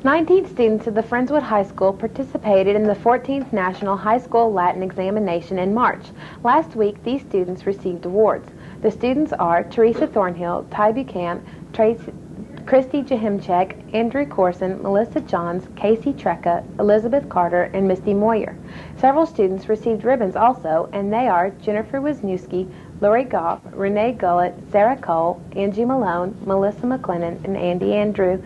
19 students of the Friendswood High School participated in the 14th National High School Latin Examination in March. Last week, these students received awards. The students are Teresa Thornhill, Ty Buchanan, Christy Jahimchek, Andrew Corson, Melissa Johns, Casey Trecca, Elizabeth Carter, and Misty Moyer. Several students received ribbons also, and they are Jennifer Wisniewski, Lori Goff, Renee Gullett, Sarah Cole, Angie Malone, Melissa McLennan, and Andy Andrew,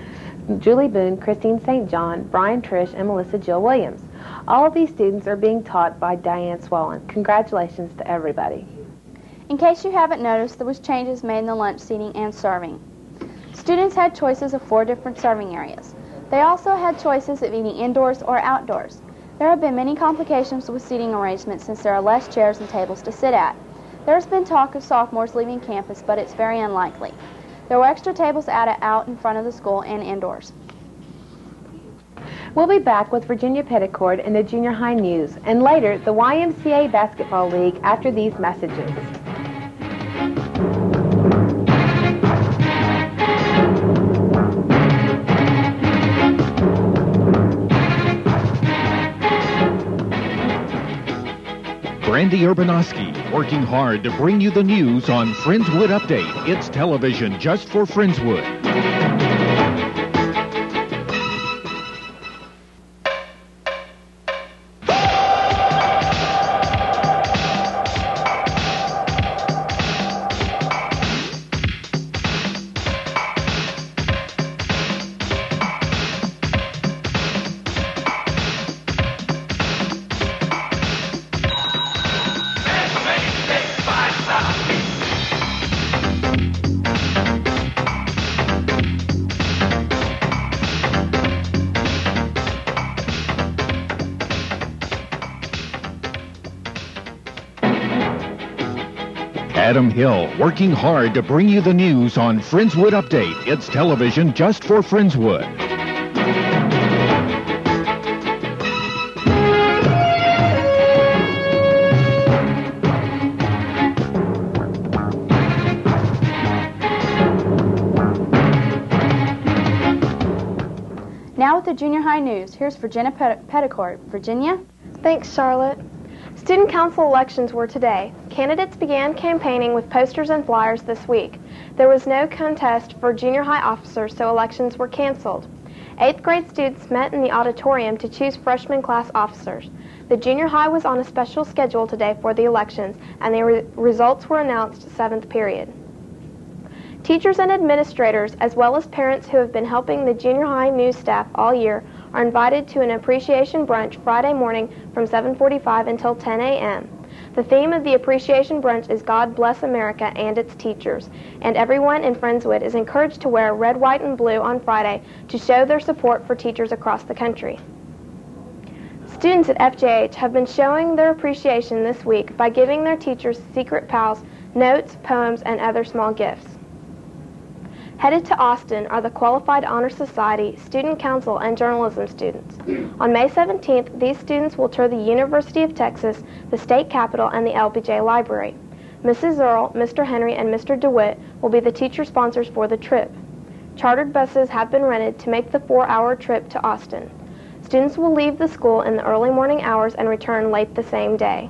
Julie Boone, Christine St. John, Brian Trish, and Melissa Jill Williams. All of these students are being taught by Diane Swollen. Congratulations to everybody. In case you haven't noticed, there was changes made in the lunch seating and serving. Students had choices of 4 different serving areas. They also had choices of eating indoors or outdoors. There have been many complications with seating arrangements since there are less chairs and tables to sit at. There has been talk of sophomores leaving campus, but it's very unlikely. There were extra tables added out in front of the school and indoors. We'll be back with Virginia Petticord in the Junior High News, and later the YMCA Basketball League after these messages. Brandy Urbanowski, working hard to bring you the news on Friendswood Update. It's television just for Friendswood. Adam Hill, working hard to bring you the news on Friendswood Update. It's television just for Friendswood. Now with the Junior High News, here's Virginia Petticord. Virginia? Thanks, Charlotte. Student council elections were today. Candidates began campaigning with posters and flyers this week. There was no contest for junior high officers, so elections were canceled. 8th grade students met in the auditorium to choose freshman class officers. The junior high was on a special schedule today for the elections, and the results were announced 7th period. Teachers and administrators, as well as parents who have been helping the junior high news staff all year, are invited to an appreciation brunch Friday morning from 7:45 until 10 a.m. The theme of the appreciation brunch is God Bless America and its teachers, and everyone in Friendswood is encouraged to wear red, white, and blue on Friday to show their support for teachers across the country. Students at FJH have been showing their appreciation this week by giving their teachers secret pals, notes, poems, and other small gifts. Headed to Austin are the Qualified Honor Society, Student Council, and Journalism students. On May 17th, these students will tour the University of Texas, the State Capitol, and the LBJ Library. Mrs. Earl, Mr. Henry, and Mr. DeWitt will be the teacher sponsors for the trip. Chartered buses have been rented to make the 4-hour trip to Austin. Students will leave the school in the early morning hours and return late the same day.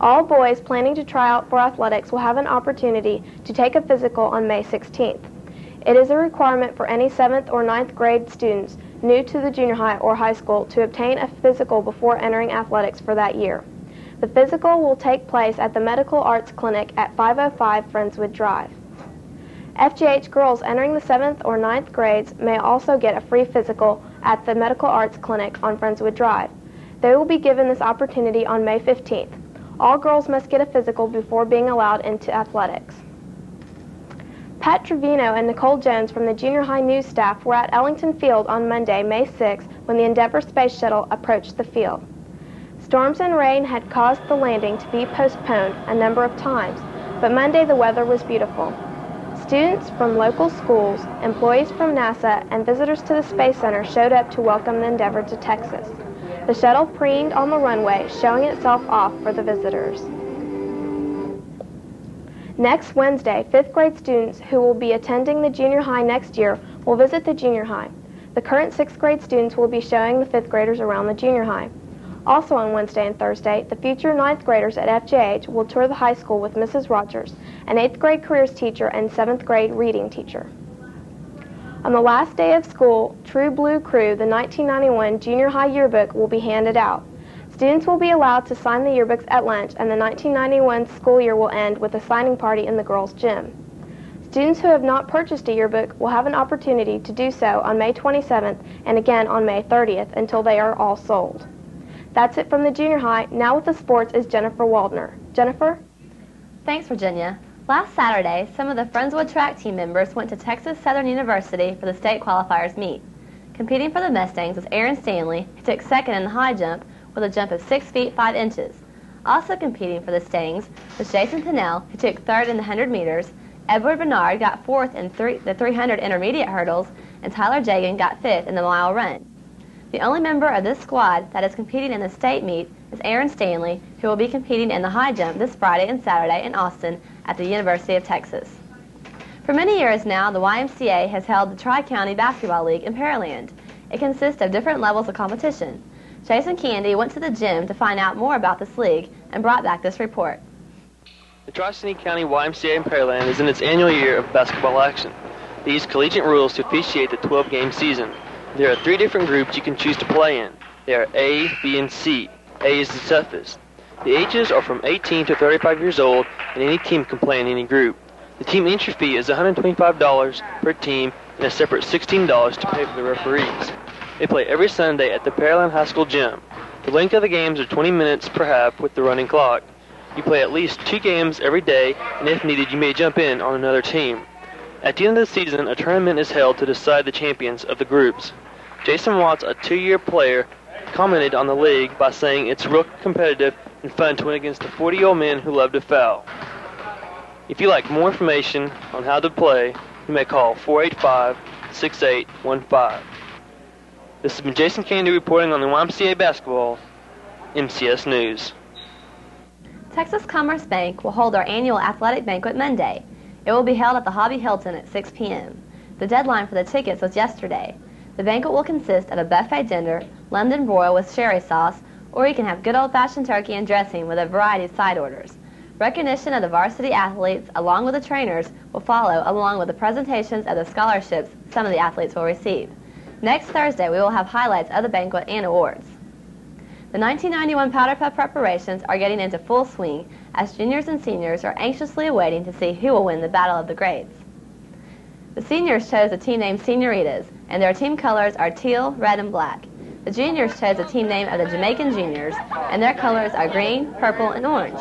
All boys planning to try out for athletics will have an opportunity to take a physical on May 16th. It is a requirement for any 7th or 9th grade students new to the junior high or high school to obtain a physical before entering athletics for that year. The physical will take place at the Medical Arts Clinic at 505 Friendswood Drive. FJH girls entering the 7th or 9th grades may also get a free physical at the Medical Arts Clinic on Friendswood Drive. They will be given this opportunity on May 15th. All girls must get a physical before being allowed into athletics. Pat Trevino and Nicole Jones from the junior high news staff were at Ellington Field on Monday, May 6, when the Endeavor space shuttle approached the field. Storms and rain had caused the landing to be postponed a number of times, but Monday the weather was beautiful. Students from local schools, employees from NASA, and visitors to the Space Center showed up to welcome the Endeavor to Texas. The shuttle preened on the runway, showing itself off for the visitors. Next Wednesday, 5th grade students who will be attending the junior high next year will visit the junior high. The current 6th grade students will be showing the 5th graders around the junior high. Also on Wednesday and Thursday, the future 9th graders at FJH will tour the high school with Mrs. Rogers, an 8th grade careers teacher and 7th grade reading teacher. On the last day of school, True Blue Crew, the 1991 junior high yearbook, will be handed out. Students will be allowed to sign the yearbooks at lunch, and the 1991 school year will end with a signing party in the girls' gym. Students who have not purchased a yearbook will have an opportunity to do so on May 27th and again on May 30th until they are all sold. That's it from the junior high. Now with the sports is Jennifer Waldner. Jennifer? Thanks, Virginia. Last Saturday, some of the Friendswood track team members went to Texas Southern University for the state qualifiers meet. Competing for the Mustangs was Aaron Stanley, who took second in the high jump with a jump of 6 feet 5 inches. Also competing for the Stangs was Jason Pinnell, who took third in the 100 meters, Edward Bernard got fourth in the 300 intermediate hurdles, and Tyler Jagan got fifth in the mile run. The only member of this squad that is competing in the state meet is Aaron Stanley, who will be competing in the high jump this Friday and Saturday in Austin at the University of Texas. For many years now, the YMCA has held the Tri-County Basketball League in Pearland. It consists of different levels of competition. Jason Candy went to the gym to find out more about this league and brought back this report. The Tri-City County YMCA in Pearland is in its annual year of basketball action. They use collegiate rules to officiate the 12-game season. There are 3 different groups you can choose to play in. They are A, B, and C. A is the toughest. The ages are from 18 to 35 years old, and any team can play in any group. The team entry fee is $125 per team and a separate $16 to pay for the referees. They play every Sunday at the Pearland High School gym. The length of the games are 20 minutes per half with the running clock. You play at least 2 games every day, and if needed, you may jump in on another team. At the end of the season, a tournament is held to decide the champions of the groups. Jason Watts, a 2-year player, commented on the league by saying it's real competitive and fun to win against the 40-year-old men who love to foul. If you'd like more information on how to play, you may call 485-6815. This has been Jason Candy reporting on the YMCA Basketball, MCS News. Texas Commerce Bank will hold our annual athletic banquet Monday. It will be held at the Hobby Hilton at 6 p.m. The deadline for the tickets was yesterday. The banquet will consist of a buffet dinner, London broil with sherry sauce, or you can have good old-fashioned turkey and dressing with a variety of side orders. Recognition of the varsity athletes, along with the trainers, will follow, along with the presentations of the scholarships some of the athletes will receive. Next Thursday, we will have highlights of the banquet and awards. The 1991 Powder Puff preparations are getting into full swing as juniors and seniors are anxiously awaiting to see who will win the Battle of the Grades. The seniors chose a team named Senoritas, and their team colors are teal, red, and black. The juniors chose a team name of the Jamaican Juniors, and their colors are green, purple, and orange.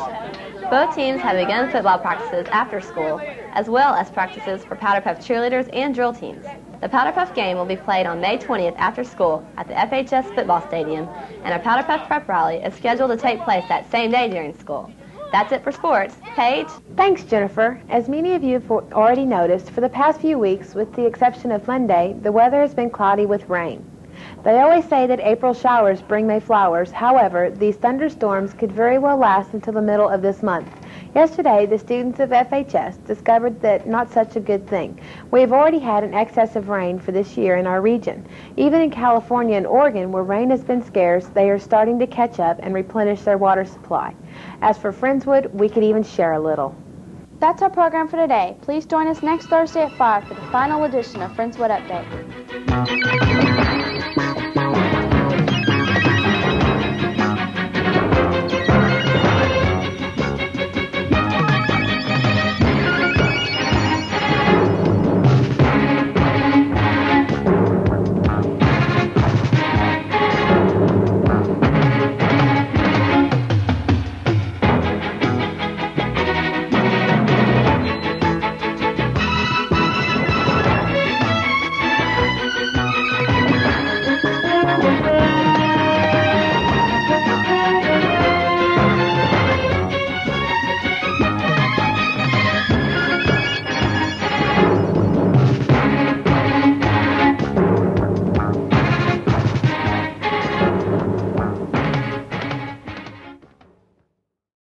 Both teams have begun football practices after school, as well as practices for Powder Puff cheerleaders and drill teams. The Powder Puff game will be played on May 20th after school at the FHS football stadium, and a Powder Puff prep rally is scheduled to take place that same day during school. That's it for sports. Paige? Thanks, Jennifer. As many of you have already noticed, for the past few weeks, with the exception of Monday, the weather has been cloudy with rain. They always say that April showers bring May flowers. However, these thunderstorms could very well last until the middle of this month. Yesterday, the students of FHS discovered that not such a good thing. We have already had an excess of rain for this year in our region. Even in California and Oregon, where rain has been scarce, they are starting to catch up and replenish their water supply. As for Friendswood, we could even share a little. That's our program for today. Please join us next Thursday at 5 for the final edition of Friendswood Update.